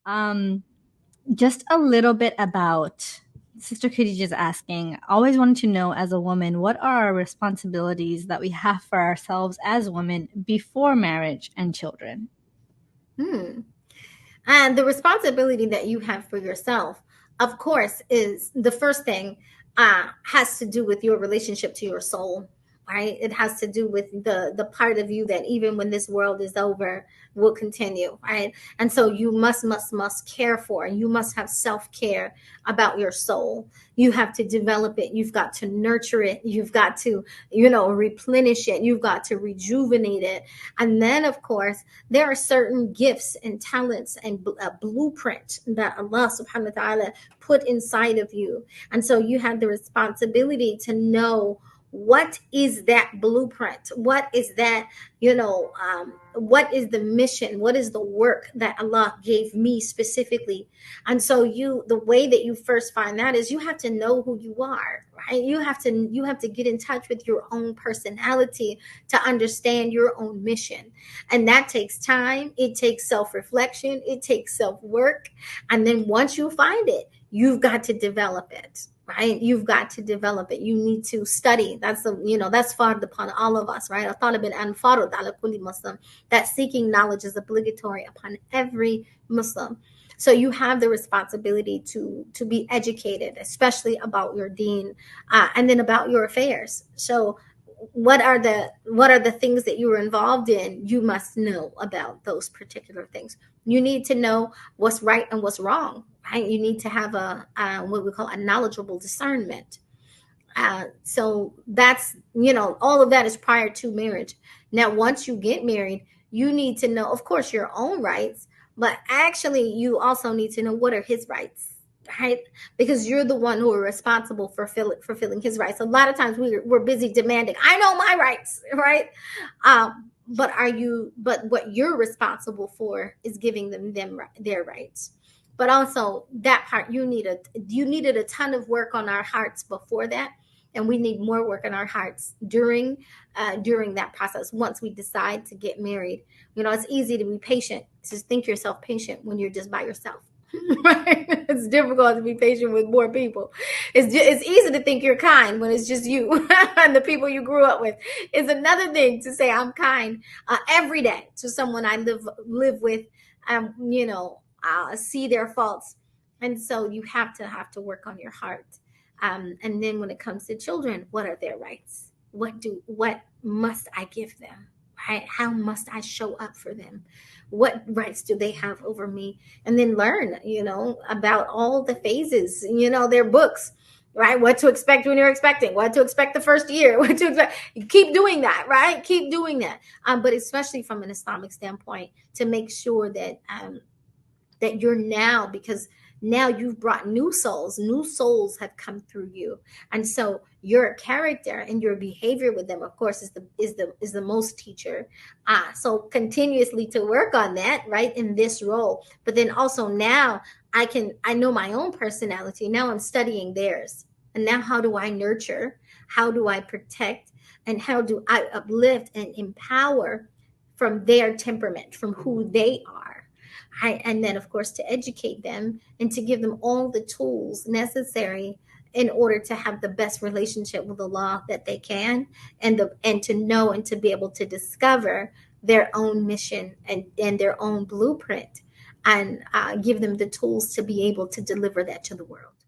Um, just a little bit about Sister Khadija is asking, always wanted to know as a woman, what are our responsibilities that we have for ourselves as women before marriage and children? Hmm. And the responsibility that you have for yourself, of course, is the first thing, has to do with your relationship to your soul, right? It has to do with the part of you that even when this world is over will continue, right? And so you must care for, you must have self-care about your soul. You have to develop it. You've got to nurture it. You've got to, replenish it. You've got to rejuvenate it. And then, of course, there are certain gifts and talents and a blueprint that Allah subhanahu wa ta'ala put inside of you. And so you have the responsibility to know what is that blueprint, what is that, what is the mission, what is the work that Allah gave me specifically. And so the way that you first find that is you have to know who you are, right? You have to get in touch with your own personality to understand your own mission. And that takes time, it takes self-reflection, it takes self-work. And then once you find it, you've got to develop it, right? You've got to develop it. You need to study. That's fard upon all of us, right? That seeking knowledge is obligatory upon every Muslim. So you have the responsibility to be educated, especially about your deen, and then about your affairs. So what are the things that you were involved in? You must know about those particular things. You need to know what's right and what's wrong, right? You need to have what we call a knowledgeable discernment. So that's, all of that is prior to marriage. Now, once you get married, you need to know, of course, your own rights, but actually, you also need to know what are his rights, right? Because you're the one who are responsible for fulfilling his rights. A lot of times we're busy demanding, I know my rights, right? But what you're responsible for is giving them their rights. But also that part, you needed a ton of work on our hearts before that, and we need more work on our hearts during that process. Once we decide to get married, it's easy to be patient, to think yourself patient when you're just by yourself. Right? It's difficult to be patient with more people. It's easy to think you're kind when it's just you and the people you grew up with. It's another thing to say I'm kind every day to someone I live with. See their faults, and so you have to work on your heart. And then when it comes to children, what are their rights? What must I give them? Right? How must I show up for them? What rights do they have over me? And then learn, about all the phases, their books, right? What to expect when you're expecting, what to expect the first year, what to expect. Keep doing that, right? Keep doing that. But especially from an Islamic standpoint, to make sure that you're now, because now you've brought new souls have come through you, and so your character and your behavior with them, of course, is the most teacher. So continuously to work on that, right, in this role. But then also now I know my own personality. Now I'm studying theirs, and now how do I nurture, how do I protect, and how do I uplift and empower from their temperament, from who they are. And then, of course, to educate them and to give them all the tools necessary in order to have the best relationship with Allah that they can, and to know and to be able to discover their own mission and their own blueprint, and give them the tools to be able to deliver that to the world.